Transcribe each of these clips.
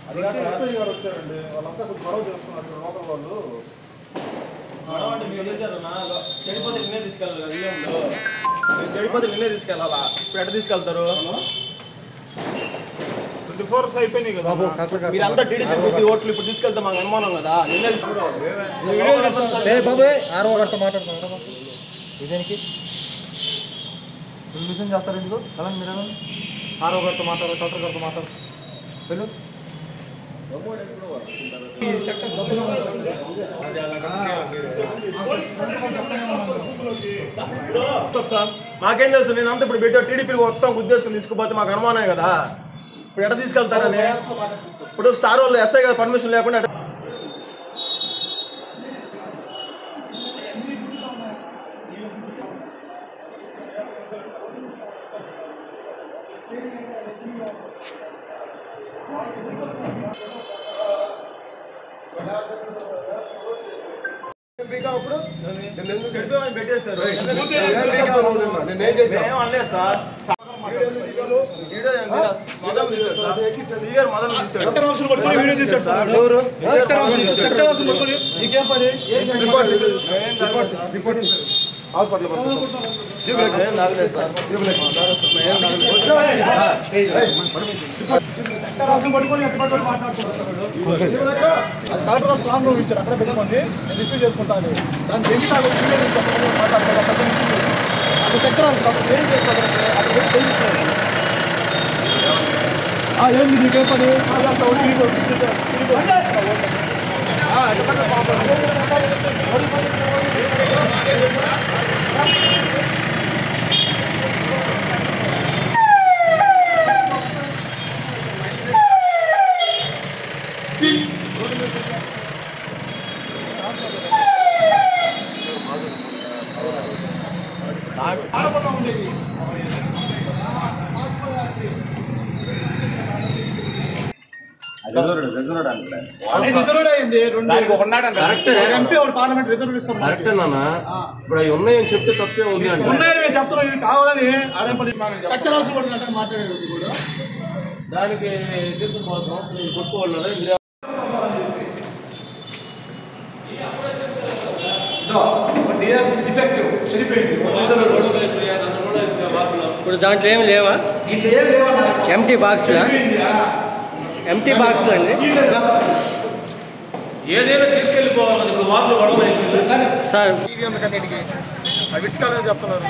అది గారు వచ్చారండి, వాళ్ళంతా కొంచెం గొడవ చేసుకున్నారు లోకల్ వాళ్ళు. గొడవ అంటే మీరు చేశారన్నా, చెడిపోతే నిన్నే తీసుకెళ్ళాలి కదా ఈఎంలో. మీరు చెడిపోతే నిన్నే తీసుకెళ్ళాలా, ఇప్పుడు ఎట్లా తీసుకెళ్తారు? 24 hours అయిపోయినాయి కదా. మీరంతా టీడీపీ ఓట్లు ఇప్పుడు తీసుకెళ్తే మాకు అనుమానం కదా, నిన్నే తీసుకుంటాం. ఇదేనికి మిషన్ చేస్తారు ఎందుకు కలండి మీరు ఆరో గారితో మాట్లాడారు, కలెక్టర్ గారితో మాట్లాడు వెళ్ళు. మాకేం తెలుసు, నేనంతా ఇప్పుడు పెట్టా టీడీపీ మొత్తం ఉద్దేశం తీసుకుపోతే మాకు అనుమానమే కదా. ఇప్పుడు ఎట్లా తీసుకెళ్తారని ఇప్పుడు సార్ వాళ్ళు ఎస్ఐ గారు పర్మిషన్ లేకుండా పెట్టేస్తారు. ఏమనలేదు సార్, కలెక్టర్ స్ట్రాంగ్ రూమ్ ఇచ్చారు, అక్కడ పెట్టుకోండి, నేను రిసీవ్ చేసుకుంటాను. దాని అది సెక్టర్ హౌస్ ఏం చేస్తారు ఏంది నీకే పని పార్లమెంట్ రిజర్వ్ ఇస్తాం. కరెక్టే నాన్న, ఇప్పుడు అవి ఉన్నాయని చెప్తే తప్పే ఉంది అంటే ఉన్నాయని చెప్తున్నాం, కావాలని అదే పని చట్టం రాసి పడుతున్నట్టు మాట్లాడేది కూడా దానికి దేశం కోసం కొట్టుకోవాలి. ఇప్పుడు దాంట్లో ఏమి లేవా? ఎంటీ బాక్స్లా? ఎంటీ బాక్స్లు అండి. ఏదైనా తీసుకెళ్ళిపోవాలి. ఇప్పుడు వార్తలు గొడవ సార్ విడుచుకోవాలని చెప్తున్నారు.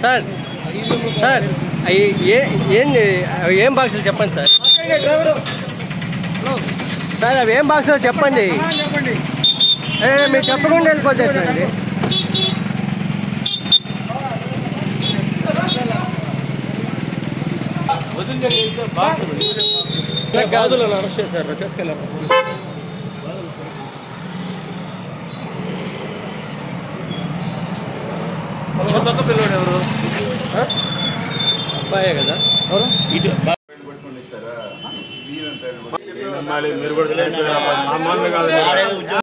సార్ సార్ ఏంది ఏం బాక్సులు చెప్పండి సార్. సార్ అవి ఏం బాక్సులు చెప్పండి. మీరు చెప్పకుండా వెళ్ళిపోతే ఎట్లండి? గాజులు అరెస్ట్ చేశారు, తీసుకెళ్ళారు. పక్క పిల్లడు ఎవరు? అబ్బాయే కదా. మీరు కూడా